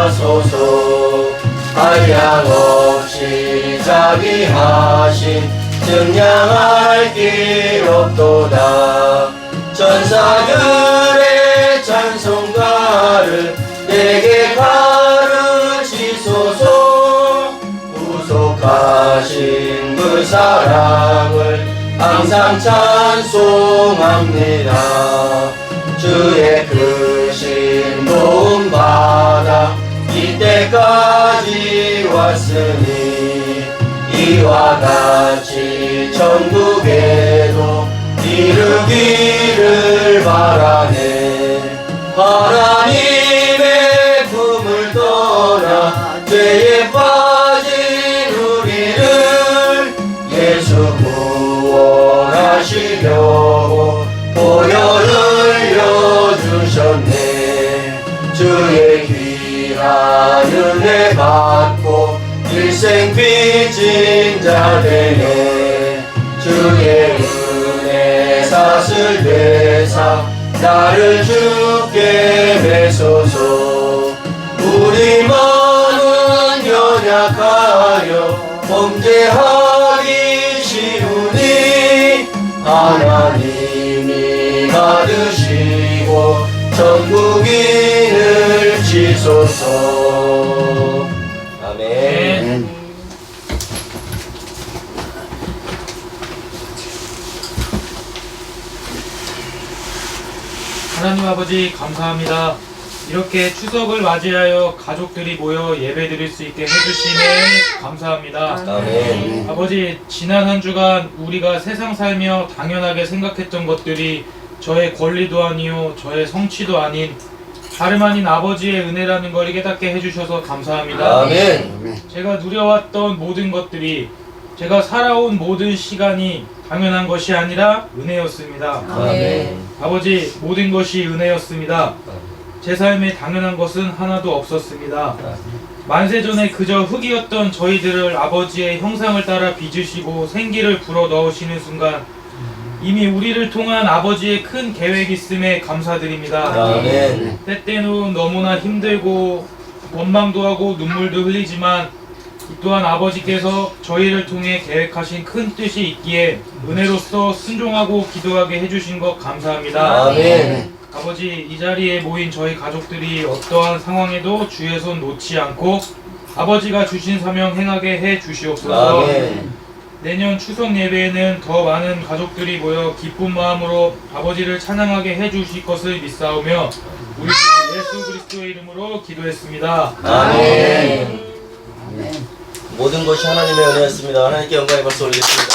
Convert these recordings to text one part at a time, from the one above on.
하소서. 한량없이 자비하신 증량할 길 없도다. 천사들의 찬송가를 내게 가르치소서. 구속하신 그 사랑을 항상 찬송합니다. 주의 크신 도움 받아 이때까지 왔으니 이와 같이 천국에도 이르기를 바라네. 하나님의 품을 떠나 죄에 빠진 우리를 예수 구원하시려고 보혈 흘려주셨네. 주의 귀한 은혜 받고 일생 빚진 자 되네. 주의 은혜 사슬 되사 나를 주께 매소서. 우리 마음은 연약하여 범죄하기 쉬우니 하나님이 받으시고 천국인을 지소서. 아멘. 하나님 아버지 감사합니다. 이렇게 추석을 맞이하여 가족들이 모여 예배드릴 수 있게 해주심에 감사합니다. 아멘. 아버지, 지난 한 주간 우리가 세상 살며 당연하게 생각했던 것들이 저의 권리도 아니요 저의 성취도 아닌 다름 아닌 아버지의 은혜라는 걸 깨닫게 해주셔서 감사합니다. 아멘. 제가 누려왔던 모든 것들이, 제가 살아온 모든 시간이 당연한 것이 아니라 은혜였습니다. 아멘. 아버지, 모든 것이 은혜였습니다. 제 삶에 당연한 것은 하나도 없었습니다. 만세전에 그저 흙이었던 저희들을 아버지의 형상을 따라 빚으시고 생기를 불어넣으시는 순간 이미 우리를 통한 아버지의 큰 계획이 있음에 감사드립니다. 아멘. 때때로 너무나 힘들고 원망도 하고 눈물도 흘리지만 이 또한 아버지께서 저희를 통해 계획하신 큰 뜻이 있기에 은혜로서 순종하고 기도하게 해주신 것 감사합니다. 아멘. 아버지, 이 자리에 모인 저희 가족들이 어떠한 상황에도 주의 손 놓지 않고 아버지가 주신 사명 행하게 해 주시옵소서. 아멘. 내년 추석 예배에는 더 많은 가족들이 모여 기쁜 마음으로 아버지를 찬양하게 해 주실 것을 믿사오며 우리 주 예수 그리스도의 이름으로 기도했습니다. 아멘. 모든 것이 하나님의 은혜였습니다. 하나님께 영광의 박수 올리겠습니다.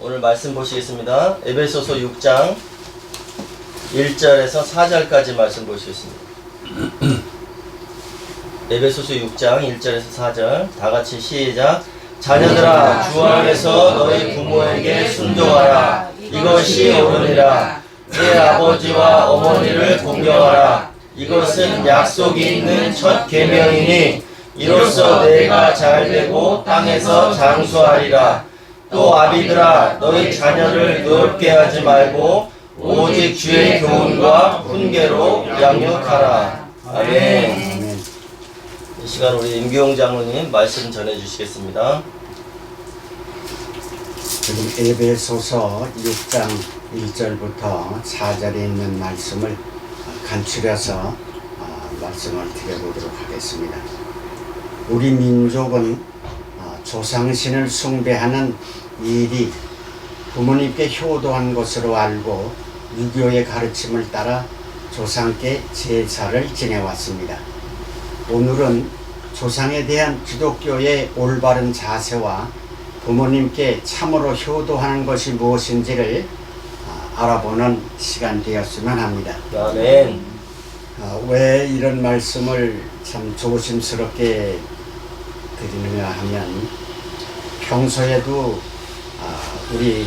오늘 말씀 보시겠습니다. 에베소서 6장 1절에서 4절까지 말씀 보시겠습니다. 에베소서 6장 1절에서 4절 다같이 시작. 자녀들아, 주 안에서 너희 부모에게 순종하라. 이것이 옳으니라. 내 아버지와 어머니를 공경하라. 이것은 약속이 있는 첫 계명이니 이로써 내가 잘되고 땅에서 장수하리라. 또 아비들아, 너희 자녀를 노엽게 하지 말고 오직 주의 교훈과 훈계로 양육하라. 아멘. 이 시간 우리 임규용 장로님 말씀 전해주시겠습니다. 지금 에베소서 6장 1절부터 4절에 있는 말씀을 간추려서 말씀을 드려보도록 하겠습니다. 우리 민족은 조상신을 숭배하는 일이 부모님께 효도한 것으로 알고 유교의 가르침을 따라 조상께 제사를 지내왔습니다. 오늘은 조상에 대한 기독교의 올바른 자세와 부모님께 참으로 효도하는 것이 무엇인지를 알아보는 시간 되었으면 합니다. 아멘. 왜 이런 말씀을 참 조심스럽게 드리느냐 하면 평소에도 우리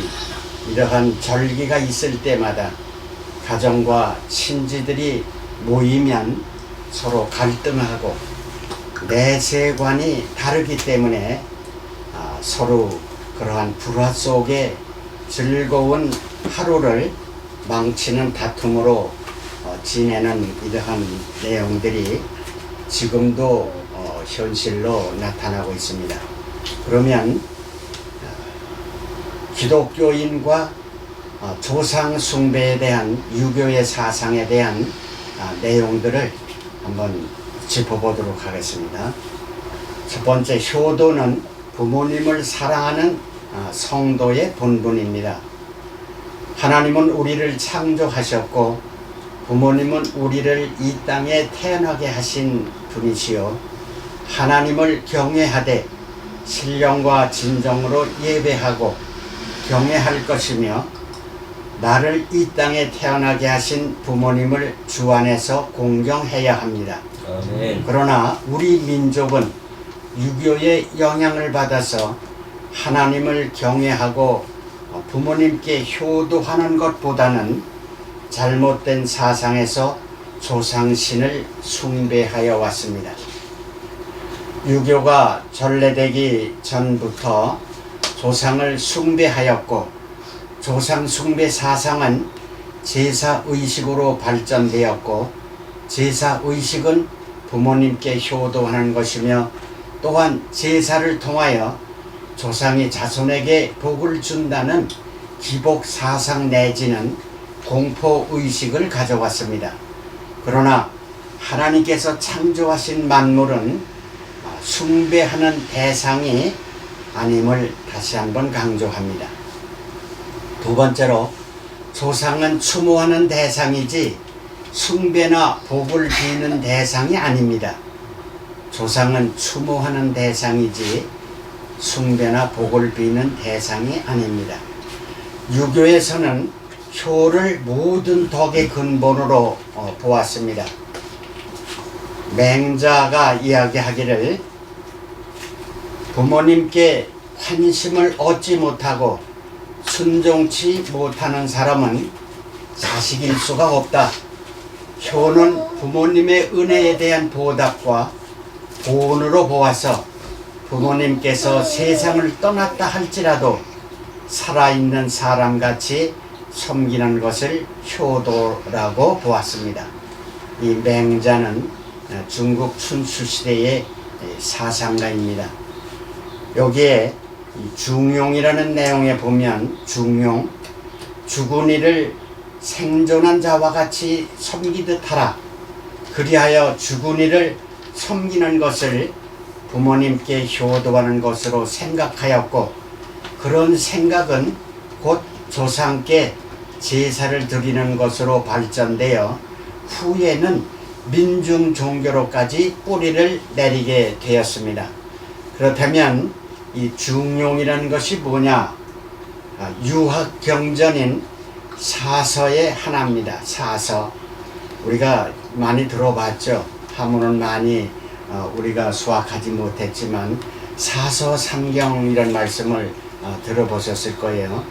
이러한 절기가 있을 때마다 가정과 친지들이 모이면 서로 갈등하고 내세관이 다르기 때문에 서로 그러한 불화 속에 즐거운 하루를 망치는 다툼으로 지내는 이러한 내용들이 지금도 현실로 나타나고 있습니다. 그러면 기독교인과 조상 숭배에 대한 유교의 사상에 대한 내용들을 한번 짚어보도록 하겠습니다. 첫 번째, 효도는 부모님을 사랑하는 성도의 본분입니다. 하나님은 우리를 창조하셨고 부모님은 우리를 이 땅에 태어나게 하신 분이시요 하나님을 경외하되 신령과 진정으로 예배하고 경외할 것이며 나를 이 땅에 태어나게 하신 부모님을 주 안에서 공경해야 합니다. 아멘. 그러나 우리 민족은 유교의 영향을 받아서 하나님을 경외하고 부모님께 효도하는 것보다는 잘못된 사상에서 조상신을 숭배하여 왔습니다. 유교가 전래되기 전부터 조상을 숭배하였고 조상 숭배 사상은 제사의식으로 발전되었고 제사의식은 부모님께 효도하는 것이며 또한 제사를 통하여 조상이 자손에게 복을 준다는 기복 사상 내지는 공포의식을 가져왔습니다. 그러나 하나님께서 창조하신 만물은 숭배하는 대상이 아님을 다시 한번 강조합니다. 두 번째로, 조상은 추모하는 대상이지 숭배나 복을 비는 대상이 아닙니다. 조상은 추모하는 대상이지 숭배나 복을 비는 대상이 아닙니다. 유교에서는 효를 모든 덕의 근본으로 보았습니다. 맹자가 이야기하기를 부모님께 환심을 얻지 못하고 순종치 못하는 사람은 자식일 수가 없다. 효는 부모님의 은혜에 대한 보답과 보온으로 보아서 부모님께서 세상을 떠났다 할지라도 살아있는 사람같이 섬기는 것을 효도라고 보았습니다. 이 맹자는 중국 춘추 시대의 사상가입니다. 여기에 중용이라는 내용에 보면 중용, 죽은 이를 생존한 자와 같이 섬기듯 하라. 그리하여 죽은 이를 섬기는 것을 부모님께 효도하는 것으로 생각하였고 그런 생각은 곧 조상께 제사를 드리는 것으로 발전되어 후에는 민중 종교로까지 뿌리를 내리게 되었습니다. 그렇다면 이 중용이라는 것이 뭐냐? 유학 경전인 사서의 하나입니다. 사서. 우리가 많이 들어봤죠. 한문은 많이 우리가 수학하지 못했지만 사서 삼경 이런 말씀을 들어보셨을 거예요.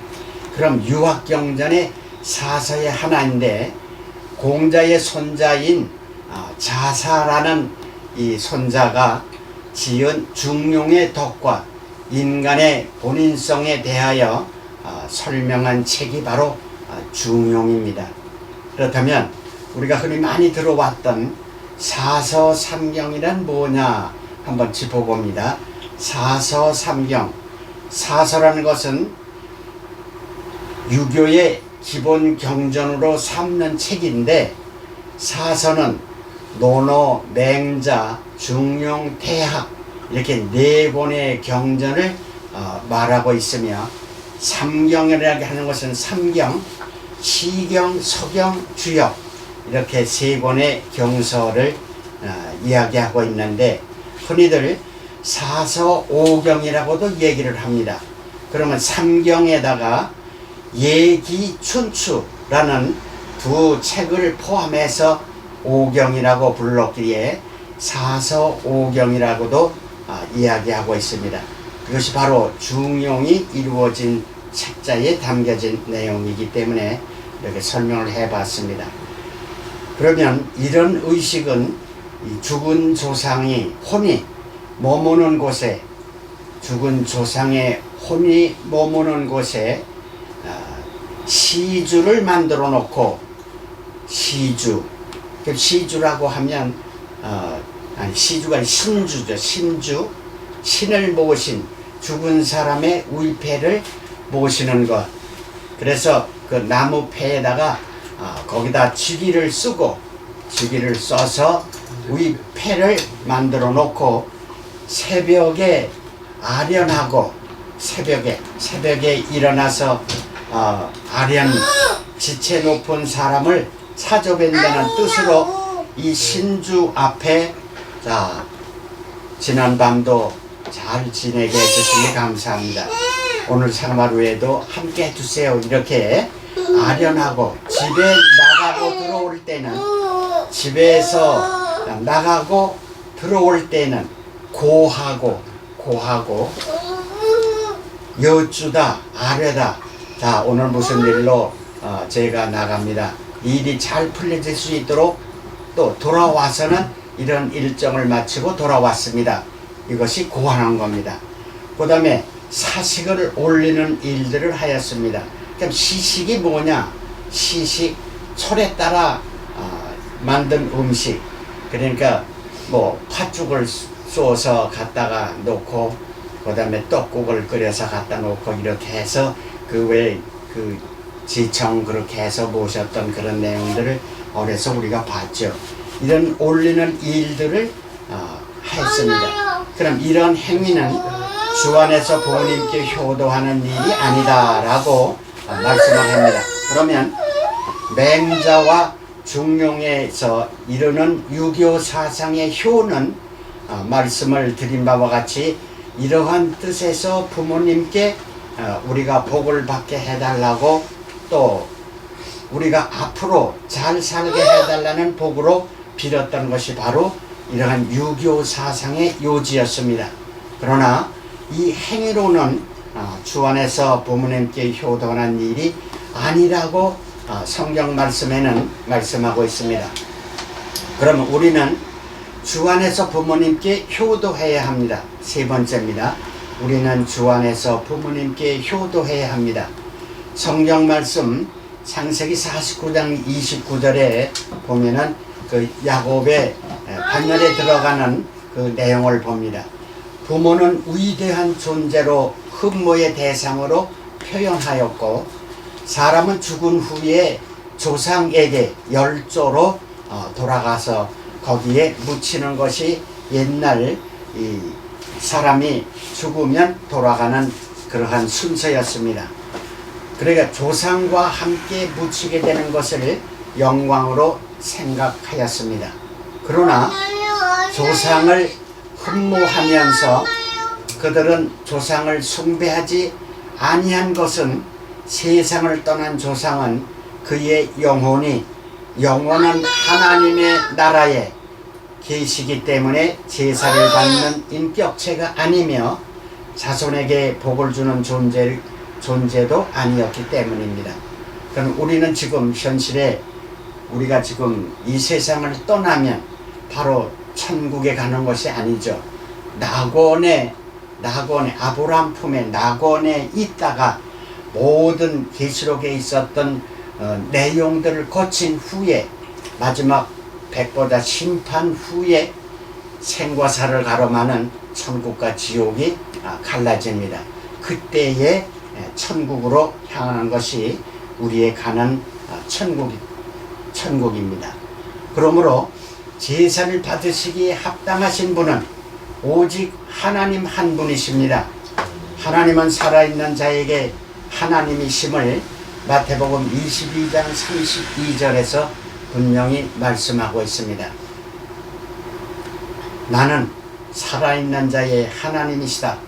그럼 유학 경전의 사서의 하나인데 공자의 손자인 자사라는 이 손자가 지은 중용의 덕과 인간의 본인성에 대하여 설명한 책이 바로 중용입니다. 그렇다면 우리가 흔히 많이 들어왔던 사서삼경이란 뭐냐 한번 짚어봅니다. 사서삼경. 사서라는 것은 유교의 기본 경전으로 삼는 책인데 사서는 논어, 맹자, 중용, 태학 이렇게 네 권의 경전을 말하고 있으며 삼경이라고 하는 것은 삼경, 시경, 서경, 주역 이렇게 세 권의 경서를 이야기하고 있는데 흔히들 사서오경이라고도 얘기를 합니다. 그러면 삼경에다가 예기춘추라는 두 책을 포함해서 오경이라고 불렀기에 사서오경이라고도 이야기하고 있습니다. 그것이 바로 중용이 이루어진 책자에 담겨진 내용이기 때문에 이렇게 설명을 해봤습니다. 그러면 이런 의식은 이 죽은 조상이 혼이 머무는 곳에 죽은 조상의 혼이 머무는 곳에 시주를 만들어 놓고 시주 그 시주라고 하면 아니 시주가 신주죠. 신주, 신을 모신 죽은 사람의 위패를 모시는 것. 그래서 그 나무 패에다가 거기다 지기를 쓰고 지기를 써서 위패를 만들어 놓고 새벽에 아련하고 새벽에 일어나서 아련 지체 높은 사람을 사조된다는 뜻으로 이 신주 앞에 자 지난 밤도 잘 지내게 해주시니 감사합니다. 오늘 생활후에도 함께 해주세요. 이렇게 아련하고 집에 나가고 들어올 때는 집에서 나가고 들어올 때는 고하고 여쭈다 아뢰다. 자 오늘 무슨 일로 제가 나갑니다. 일이 잘 풀려질 수 있도록 또 돌아와서는 이런 일정을 마치고 돌아왔습니다. 이것이 고하는 겁니다. 그 다음에 사식을 올리는 일들을 하였습니다. 그럼 시식이 뭐냐? 시식, 철에 따라 만든 음식. 그러니까 뭐 팥죽을 쏘서 갖다가 놓고 그 다음에 떡국을 끓여서 갖다 놓고 이렇게 해서 그 외에 그 지청 그렇게 해서 모셨던 그런 내용들을 어려서 우리가 봤죠. 이런 올리는 일들을 했습니다. 그럼 이런 행위는 주 안에서 부모님께 효도하는 일이 아니다라고 말씀을 합니다. 그러면 맹자와 중용에서 이르는 유교 사상의 효는 말씀을 드린 바와 같이 이러한 뜻에서 부모님께 우리가 복을 받게 해달라고 또 우리가 앞으로 잘 살게 해달라는 복으로 빌었던 것이 바로 이러한 유교 사상의 요지였습니다. 그러나 이 행위로는 주 안에서 부모님께 효도하는 일이 아니라고 성경 말씀에는 말씀하고 있습니다. 그러면 우리는 주 안에서 부모님께 효도해야 합니다. 세 번째입니다. 우리는 주 안에서 부모님께 효도해야 합니다. 성경 말씀 창세기 49장 29절에 보면은 그 야곱의 반열에 들어가는 그 내용을 봅니다. 부모는 위대한 존재로 흠모의 대상으로 표현하였고 사람은 죽은 후에 조상에게 열조로 돌아가서 거기에 묻히는 것이 옛날 이 사람이 죽으면 돌아가는 그러한 순서였습니다. 그러니까 조상과 함께 묻히게 되는 것을 영광으로 생각하였습니다. 그러나 조상을 흠모하면서 그들은 조상을 숭배하지 아니한 것은 세상을 떠난 조상은 그의 영혼이 영원한 하나님의 나라에 계시기 때문에 제사를 받는 인격체가 아니며 자손에게 복을 주는 존재도 아니었기 때문입니다. 그럼 우리는 지금 현실에 우리가 지금 이 세상을 떠나면 바로 천국에 가는 것이 아니죠. 낙원에 아브라함 품에 낙원에 있다가 모든 계시록에 있었던 내용들을 거친 후에 마지막 백보자 심판 후에 생과 사를 가로마는 천국과 지옥이 갈라집니다. 그때에 천국으로 향하는 것이 우리의 가는 천국입니다. 그러므로 제사를 받으시기에 합당하신 분은 오직 하나님 한 분이십니다. 하나님은 살아있는 자에게 하나님이심을 마태복음 22장 32절에서 분명히 말씀하고 있습니다. 나는 살아있는 자의 하나님이시다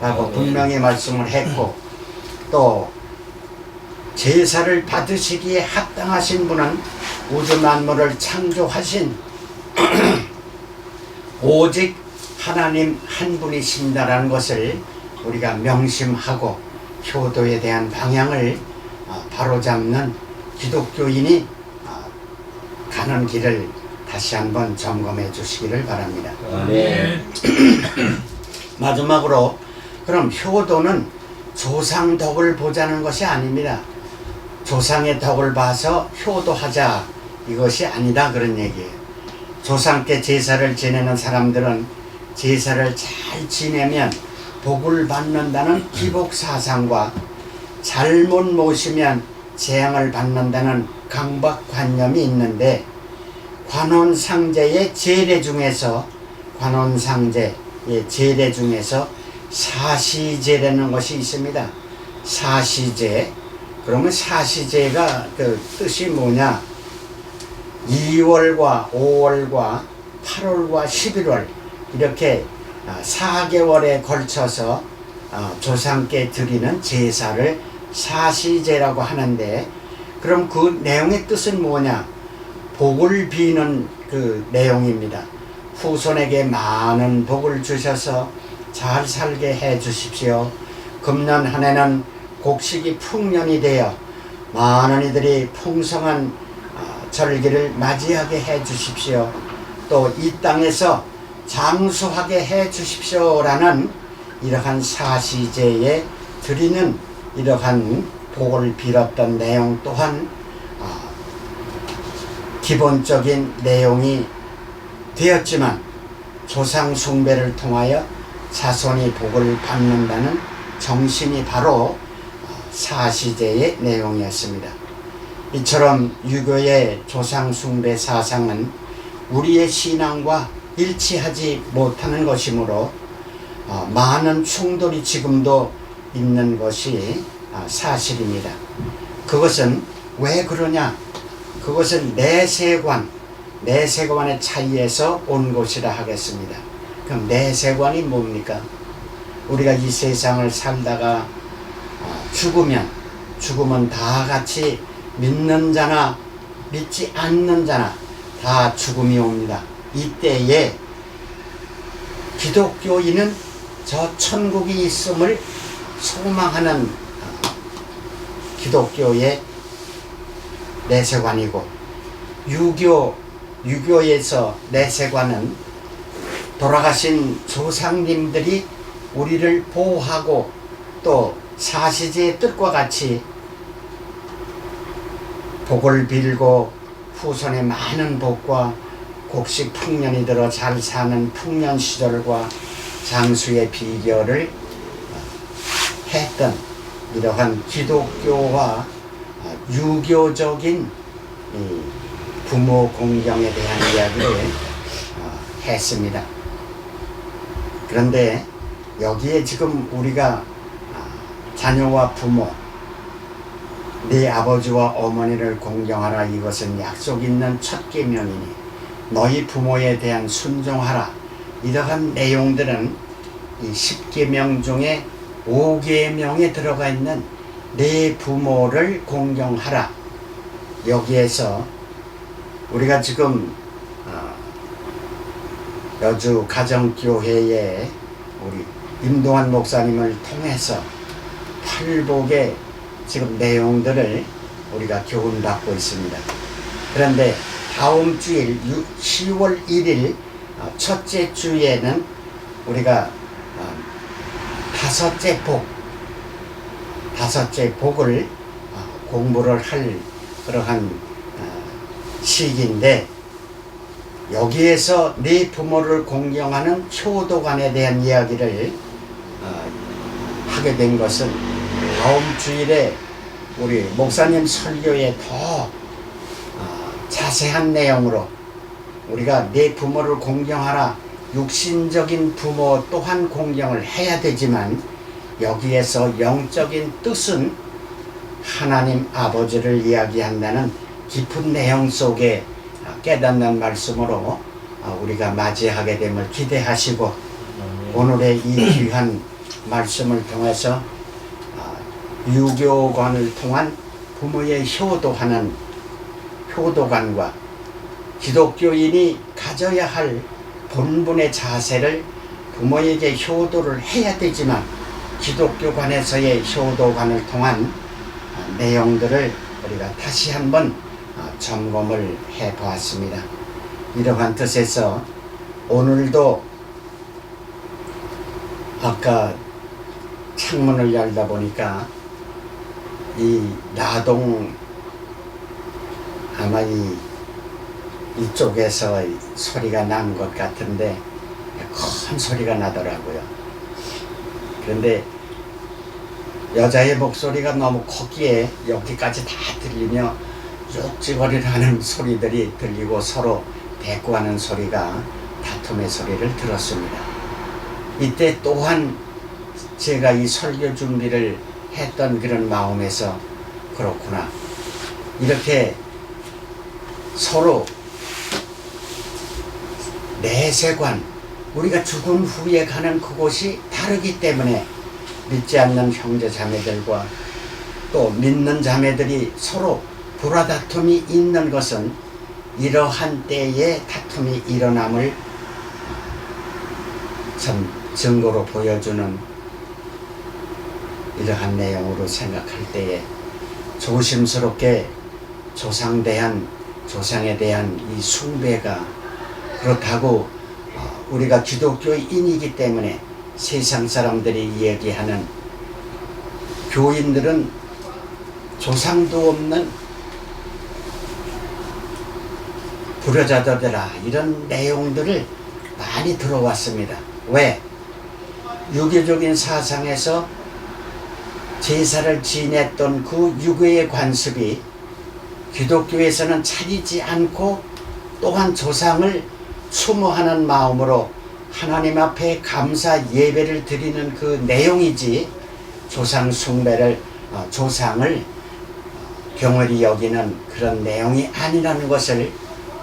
라고 분명히 말씀을 했고 또 제사를 받으시기에 합당하신 분은 우주 만물을 창조하신 오직 하나님 한 분이십니다라는 것을 우리가 명심하고 효도에 대한 방향을 바로잡는 기독교인이 가는 길을 다시 한번 점검해 주시기를 바랍니다. 네. 마지막으로 그럼 효도는 조상 덕을 보자는 것이 아닙니다. 조상의 덕을 봐서 효도하자 이것이 아니다 그런 얘기예요. 조상께 제사를 지내는 사람들은 제사를 잘 지내면 복을 받는다는 기복사상과 잘못 모시면 재앙을 받는다는 강박관념이 있는데, 관원상제의 제례 중에서 사시제라는 것이 있습니다. 사시제. 그러면 사시제가 그 뜻이 뭐냐? 2월과 5월과 8월과 11월 이렇게 4개월에 걸쳐서 조상께 드리는 제사를 사시제라고 하는데, 그럼 그 내용의 뜻은 뭐냐? 복을 비는 그 내용입니다. 후손에게 많은 복을 주셔서 잘 살게 해 주십시오. 금년 한 해는 곡식이 풍년이 되어 많은 이들이 풍성한 절기를 맞이하게 해 주십시오. 또 이 땅에서 장수하게 해 주십시오라는 이러한 사시제에 드리는 이러한 복을 빌었던 내용 또한 기본적인 내용이 되었지만, 조상 숭배를 통하여 자손이 복을 받는다는 정신이 바로 사시제의 내용이었습니다. 이처럼 유교의 조상 숭배 사상은 우리의 신앙과 일치하지 못하는 것이므로 많은 충돌이 지금도 있는 것이 사실입니다. 그것은 왜 그러냐? 그것은 내세관의 차이에서 온 것이라 하겠습니다. 그럼 내세관이 뭡니까? 우리가 이 세상을 살다가 죽으면 다 같이 믿는 자나 믿지 않는 자나 다 죽음이 옵니다. 이때에 기독교인은 저 천국이 있음을 소망하는 기독교의 내세관이고, 유교에서 내세관은 돌아가신 조상님들이 우리를 보호하고 또 사시제의 뜻과 같이 복을 빌고 후손의 많은 복과 곡식 풍년이 들어 잘 사는 풍년 시절과 장수의 비결을 했던 이러한 기독교와 유교적인 부모 공경에 대한 이야기를 했습니다. 그런데 여기에 지금 우리가 자녀와 부모, 네 아버지와 어머니를 공경하라, 이것은 약속 있는 첫 계명이니 너희 부모에 대한 순종하라, 이러한 내용들은 이 10계명 중에 5계명에 들어가 있는 네 부모를 공경하라. 여기에서 우리가 지금 여주 가정교회에 우리 임동환 목사님을 통해서 팔복의 지금 내용들을 우리가 교훈받고 있습니다. 그런데 다음 주일 10월 1일 첫째 주에는 우리가 다섯째 복을 공부를 할 그러한 시기인데, 여기에서 네 부모를 공경하는 효도관에 대한 이야기를 하게 된 것은 다음 주일에 우리 목사님 설교에 더 자세한 내용으로 우리가 네 부모를 공경하라, 육신적인 부모 또한 공경을 해야 되지만 여기에서 영적인 뜻은 하나님 아버지를 이야기한다는 깊은 내용 속에 깨닫는 말씀으로 우리가 맞이하게 됨을 기대하시고, 오늘의 이 귀한 말씀을 통해서 유교관을 통한 부모의 효도하는 효도관과 기독교인이 가져야 할 본분의 자세를 부모에게 효도를 해야 되지만 기독교관에서의 효도관을 통한 내용들을 우리가 다시 한번 점검을 해보았습니다. 이러한 뜻에서 오늘도 아까 창문을 열다 보니까 이 나동 아마 이 이쪽에서 소리가 난 것 같은데 큰 소리가 나더라고요. 그런데 여자의 목소리가 너무 컸기에 여기까지 다 들리며 찌거리라는 소리들이 들리고 서로 대꾸하는 소리가 다툼의 소리를 들었습니다. 이때 또한 제가 이 설교 준비를 했던 그런 마음에서 그렇구나. 이렇게 서로 내세관, 우리가 죽은 후에 가는 그곳이 다르기 때문에 믿지 않는 형제 자매들과 또 믿는 자매들이 서로 불화다툼이 있는 것은 이러한 때에 다툼이 일어남을 참 증거로 보여주는 이러한 내용으로 생각할 때에 조심스럽게 조상에 대한 이 숭배가 그렇다고 우리가 기독교인이기 때문에 세상 사람들이 이야기하는 교인들은 조상도 없는 불효자들이라 이런 내용들을 많이 들어왔습니다. 왜? 유교적인 사상에서 제사를 지냈던 그 유교의 관습이 기독교에서는 차리지 않고 또한 조상을 추모하는 마음으로 하나님 앞에 감사 예배를 드리는 그 내용이지 조상 숭배를 조상을 경홀히 여기는 그런 내용이 아니라는 것을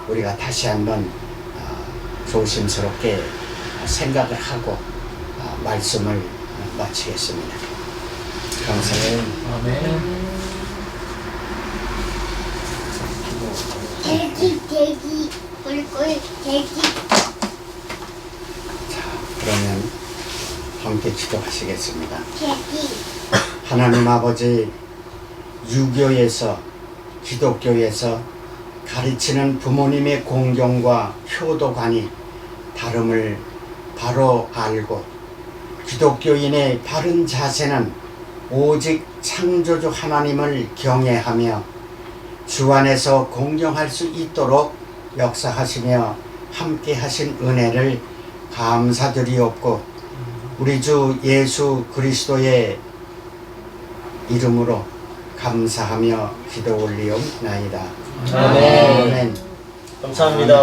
우리가 다시 한번 조심스럽게 생각을 하고 말씀을 마치겠습니다. 감사합니다. 아멘. 대기 꿀꿀 대기. 자, 그러면 함께 기도하시겠습니다. 대기. 하나님 아버지, 유교에서 기독교에서 가르치는 부모님의 공경과 효도관이 다름을 바로 알고 기독교인의 바른 자세는 오직 창조주 하나님을 경외하며 주 안에서 공경할 수 있도록 역사하시며 함께 하신 은혜를 감사드리옵고 우리 주 예수 그리스도의 이름으로 감사하며 기도 올리옵나이다. 아멘. 아멘. 감사합니다.